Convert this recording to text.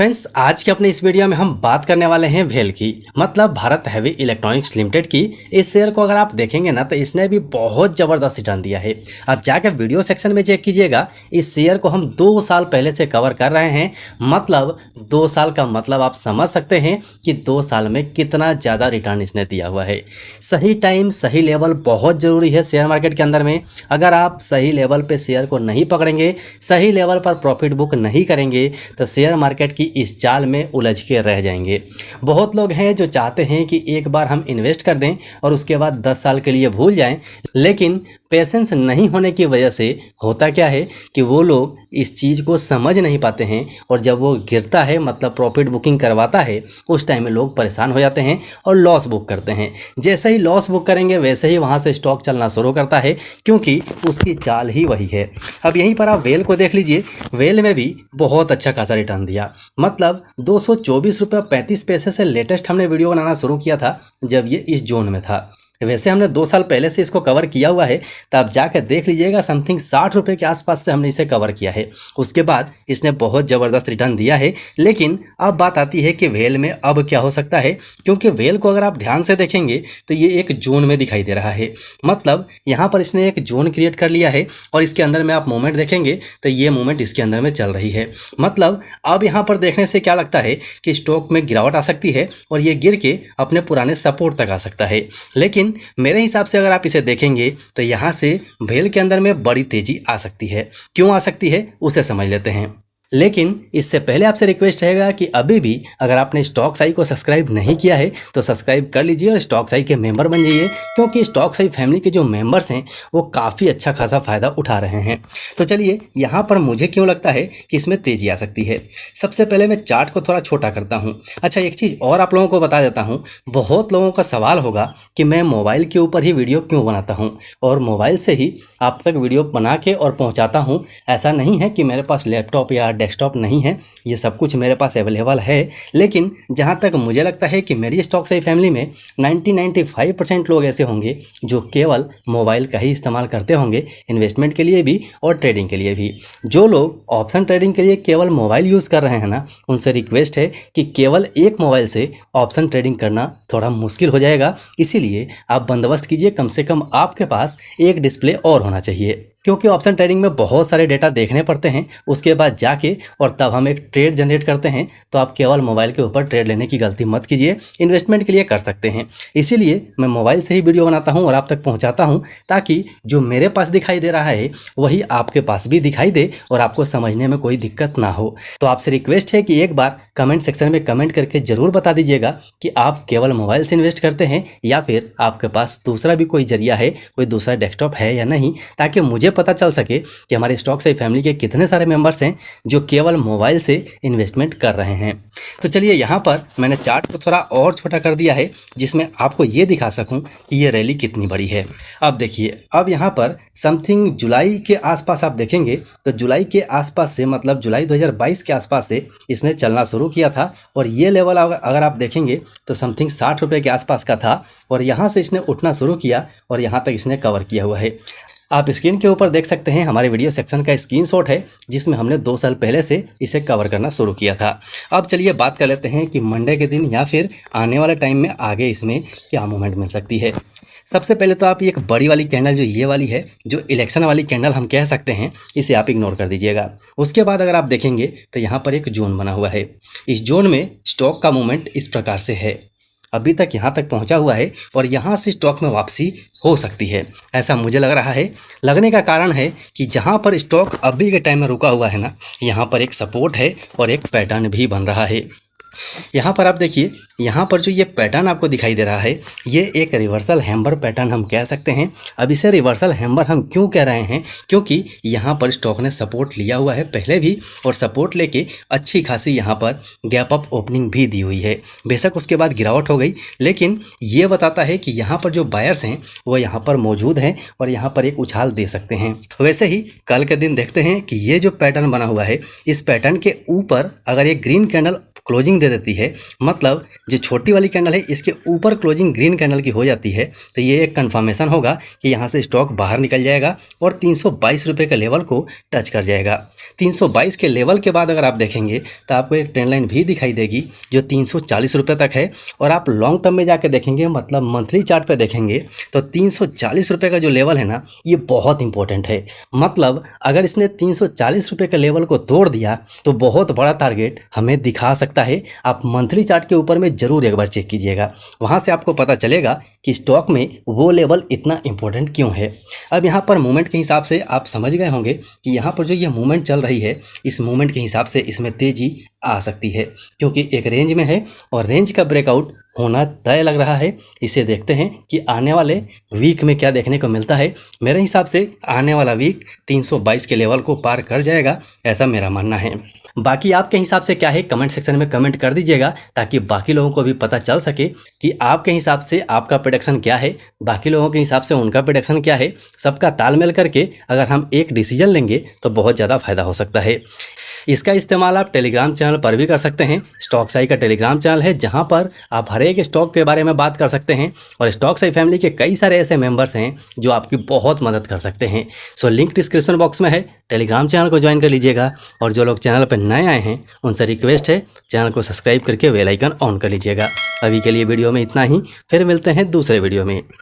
Friends, आज के अपने इस वीडियो में हम बात करने वाले हैं वेल की, मतलब भारत हैवी इलेक्ट्रॉनिक्स लिमिटेड की। इस शेयर को अगर आप देखेंगे ना तो इसने भी बहुत ज़बरदस्त रिटर्न दिया है। आप जाकर वीडियो सेक्शन में चेक कीजिएगा। इस शेयर को हम 2 साल पहले से कवर कर रहे हैं। मतलब 2 साल का मतलब आप समझ सकते हैं कि 2 साल में कितना ज़्यादा रिटर्न इसने दिया हुआ है। सही टाइम सही लेवल बहुत ज़रूरी है शेयर मार्केट के अंदर में। अगर आप सही लेवल पर शेयर को नहीं पकड़ेंगे, सही लेवल पर प्रॉफिट बुक नहीं करेंगे तो शेयर मार्केट की इस जाल में उलझ के रह जाएंगे। बहुत लोग हैं जो चाहते हैं कि एक बार हम इन्वेस्ट कर दें और उसके बाद 10 साल के लिए भूल जाएं, लेकिन पेशेंस नहीं होने की वजह से होता क्या है कि वो लोग इस चीज़ को समझ नहीं पाते हैं और जब वो गिरता है, मतलब प्रॉफिट बुकिंग करवाता है, उस टाइम में लोग परेशान हो जाते हैं और लॉस बुक करते हैं। जैसे ही लॉस बुक करेंगे वैसे ही वहाँ से स्टॉक चलना शुरू करता है, क्योंकि उसकी चाल ही वही है। अब यहीं पर आप वेल को देख लीजिए। वेल में भी बहुत अच्छा खासा रिटर्न दिया, मतलब 224 रुपये 35 पैसे से लेटेस्ट हमने वीडियो बनाना शुरू किया था जब ये इस जोन में था। वैसे हमने 2 साल पहले से इसको कवर किया हुआ है, तो आप जाकर देख लीजिएगा। समथिंग 60 रुपये के आसपास से हमने इसे कवर किया है। उसके बाद इसने बहुत ज़बरदस्त रिटर्न दिया है। लेकिन अब बात आती है कि वेल में अब क्या हो सकता है, क्योंकि वेल को अगर आप ध्यान से देखेंगे तो ये एक जोन में दिखाई दे रहा है। मतलब यहाँ पर इसने एक जोन क्रिएट कर लिया है और इसके अंदर में आप मूवमेंट देखेंगे तो ये मूवमेंट इसके अंदर में चल रही है। मतलब अब यहाँ पर देखने से क्या लगता है कि स्टॉक में गिरावट आ सकती है और ये गिर के अपने पुराने सपोर्ट तक आ सकता है। लेकिन मेरे हिसाब से अगर आप इसे देखेंगे तो यहाँ से वेल के अंदर में बड़ी तेजी आ सकती है। क्यों आ सकती है उसे समझ लेते हैं। लेकिन इससे पहले आपसे रिक्वेस्ट रहेगा कि अभी भी अगर आपने स्टॉक साई को सब्सक्राइब नहीं किया है तो सब्सक्राइब कर लीजिए और स्टॉक साई के मेंबर बन जाइए, क्योंकि स्टॉक साई फैमिली के जो मेंबर्स हैं वो काफ़ी अच्छा खासा फ़ायदा उठा रहे हैं। तो चलिए, यहाँ पर मुझे क्यों लगता है कि इसमें तेज़ी आ सकती है। सबसे पहले मैं चार्ट को थोड़ा छोटा करता हूँ। अच्छा, एक चीज़ और आप लोगों को बता देता हूँ। बहुत लोगों का सवाल होगा कि मैं मोबाइल के ऊपर ही वीडियो क्यों बनाता हूँ और मोबाइल से ही आप तक वीडियो बना के और पहुँचाता हूँ। ऐसा नहीं है कि मेरे पास लैपटॉप या डेस्कटॉप नहीं है, ये सब कुछ मेरे पास अवेलेबल है। लेकिन जहाँ तक मुझे लगता है कि मेरी स्टॉक साई फैमिली में 95% लोग ऐसे होंगे जो केवल मोबाइल का ही इस्तेमाल करते होंगे, इन्वेस्टमेंट के लिए भी और ट्रेडिंग के लिए भी। जो लोग ऑप्शन ट्रेडिंग के लिए केवल मोबाइल यूज़ कर रहे हैं ना, उनसे रिक्वेस्ट है कि केवल एक मोबाइल से ऑप्शन ट्रेडिंग करना थोड़ा मुश्किल हो जाएगा। इसीलिए आप बंदोबस्त कीजिए, कम से कम आपके पास एक डिस्प्ले और होना चाहिए, क्योंकि ऑप्शन ट्रेडिंग में बहुत सारे डेटा देखने पड़ते हैं। उसके बाद जाके और तब हम एक ट्रेड जनरेट करते हैं। तो आप केवल मोबाइल के ऊपर ट्रेड लेने की गलती मत कीजिए, इन्वेस्टमेंट के लिए कर सकते हैं। इसीलिए मैं मोबाइल से ही वीडियो बनाता हूं और आप तक पहुंचाता हूं, ताकि जो मेरे पास दिखाई दे रहा है वही आपके पास भी दिखाई दे और आपको समझने में कोई दिक्कत ना हो। तो आपसे रिक्वेस्ट है कि एक बार कमेंट सेक्शन में कमेंट करके ज़रूर बता दीजिएगा कि आप केवल मोबाइल से इन्वेस्ट करते हैं या फिर आपके पास दूसरा भी कोई जरिया है, कोई दूसरा डेस्कटॉप है या नहीं, ताकि मुझे पता चल सके कि हमारे स्टॉक साई फैमिली के कितने सारे मेंबर्स हैं जो केवल मोबाइल से इन्वेस्टमेंट कर रहे हैं। तो चलिए, यहाँ पर मैंने चार्ट को थोड़ा और छोटा कर दिया है जिसमें आपको ये दिखा सकूं कि ये रैली कितनी बड़ी है। अब देखिए, अब यहाँ पर समथिंग जुलाई के आसपास आप देखेंगे तो जुलाई के आसपास से, मतलब जुलाई 2022 के आसपास से इसने चलना शुरू किया था और ये लेवल अगर आप देखेंगे तो समथिंग 60 रुपये के आसपास का था और यहाँ से इसने उठना शुरू किया और यहाँ तक इसने कवर किया हुआ है। आप स्क्रीन के ऊपर देख सकते हैं हमारे वीडियो सेक्शन का स्क्रीनशॉट है जिसमें हमने 2 साल पहले से इसे कवर करना शुरू किया था। अब चलिए बात कर लेते हैं कि मंडे के दिन या फिर आने वाले टाइम में आगे इसमें क्या मूवमेंट मिल सकती है। सबसे पहले तो आप एक बड़ी वाली कैंडल जो ये वाली है, जो इलेक्शन वाली कैंडल हम कह सकते हैं, इसे आप इग्नोर कर दीजिएगा। उसके बाद अगर आप देखेंगे तो यहाँ पर एक जोन बना हुआ है। इस जोन में स्टॉक का मूवमेंट इस प्रकार से है, अभी तक यहाँ तक पहुँचा हुआ है और यहाँ से स्टॉक में वापसी हो सकती है, ऐसा मुझे लग रहा है। लगने का कारण है कि जहाँ पर स्टॉक अभी के टाइम में रुका हुआ है ना, यहाँ पर एक सपोर्ट है और एक पैटर्न भी बन रहा है। यहाँ पर आप देखिए, यहाँ पर जो ये पैटर्न आपको दिखाई दे रहा है, ये एक रिवर्सल हैमर पैटर्न हम कह सकते हैं। अब इसे रिवर्सल हैमर हम क्यों कह रहे हैं, क्योंकि यहाँ पर स्टॉक ने सपोर्ट लिया हुआ है पहले भी और सपोर्ट लेके अच्छी खासी यहाँ पर गैप अप ओपनिंग भी दी हुई है। बेशक उसके बाद गिरावट हो गई, लेकिन ये बताता है कि यहाँ पर जो बायर्स हैं वो यहाँ पर मौजूद हैं और यहाँ पर एक उछाल दे सकते हैं। वैसे ही कल के दिन देखते हैं कि ये जो पैटर्न बना हुआ है, इस पैटर्न के ऊपर अगर ये ग्रीन कैंडल क्लोजिंग दे देती है, मतलब जो छोटी वाली कैंडल है इसके ऊपर क्लोजिंग ग्रीन कैंडल की हो जाती है, तो ये एक कंफर्मेशन होगा कि यहाँ से स्टॉक बाहर निकल जाएगा और 322 रुपये के लेवल को टच कर जाएगा। 322 के लेवल के बाद अगर आप देखेंगे तो आपको एक ट्रेंड लाइन भी दिखाई देगी जो 340 रुपये तक है। और आप लॉन्ग टर्म में जाके देखेंगे, मतलब मंथली चार्ट पे देखेंगे, तो 340 रुपये का जो लेवल है ना, ये बहुत इंपॉर्टेंट है। मतलब अगर इसने 340 रुपये के लेवल को तोड़ दिया तो बहुत बड़ा टारगेट हमें दिखा सकता है। आप मंथली चार्ट के ऊपर में ज़रूर एक बार चेक कीजिएगा, वहाँ से आपको पता चलेगा कि स्टॉक में वो लेवल इतना इंपॉर्टेंट क्यों है। अब यहाँ पर मूवमेंट के हिसाब से आप समझ गए होंगे कि यहाँ पर जो ये मूवमेंट चल रही है, इस मूवमेंट के हिसाब से इसमें तेज़ी आ सकती है, क्योंकि एक रेंज में है और रेंज का ब्रेकआउट होना तय लग रहा है। इसे देखते हैं कि आने वाले वीक में क्या देखने को मिलता है। मेरे हिसाब से आने वाला वीक 322 के लेवल को पार कर जाएगा, ऐसा मेरा मानना है। बाकी आपके हिसाब से क्या है, कमेंट सेक्शन में कमेंट कर दीजिएगा, ताकि बाकी लोगों को भी पता चल सके कि आपके हिसाब से आपका प्रेडिक्शन क्या है, बाकी लोगों के हिसाब से उनका प्रेडिक्शन क्या है। सबका तालमेल करके अगर हम एक डिसीजन लेंगे तो बहुत ज़्यादा फायदा हो सकता है। इसका इस्तेमाल आप टेलीग्राम चैनल पर भी कर सकते हैं। स्टॉक साई का टेलीग्राम चैनल है, जहां पर आप हर एक स्टॉक के बारे में बात कर सकते हैं और स्टॉक साई फैमिली के कई सारे ऐसे मेंबर्स हैं जो आपकी बहुत मदद कर सकते हैं। सो लिंक डिस्क्रिप्शन बॉक्स में है, टेलीग्राम चैनल को ज्वाइन कर लीजिएगा। और जो लोग चैनल पर नए आए हैं उनसे रिक्वेस्ट है, चैनल को सब्सक्राइब करके बेल आइकन ऑन कर लीजिएगा। अभी के लिए वीडियो में इतना ही, फिर मिलते हैं दूसरे वीडियो में।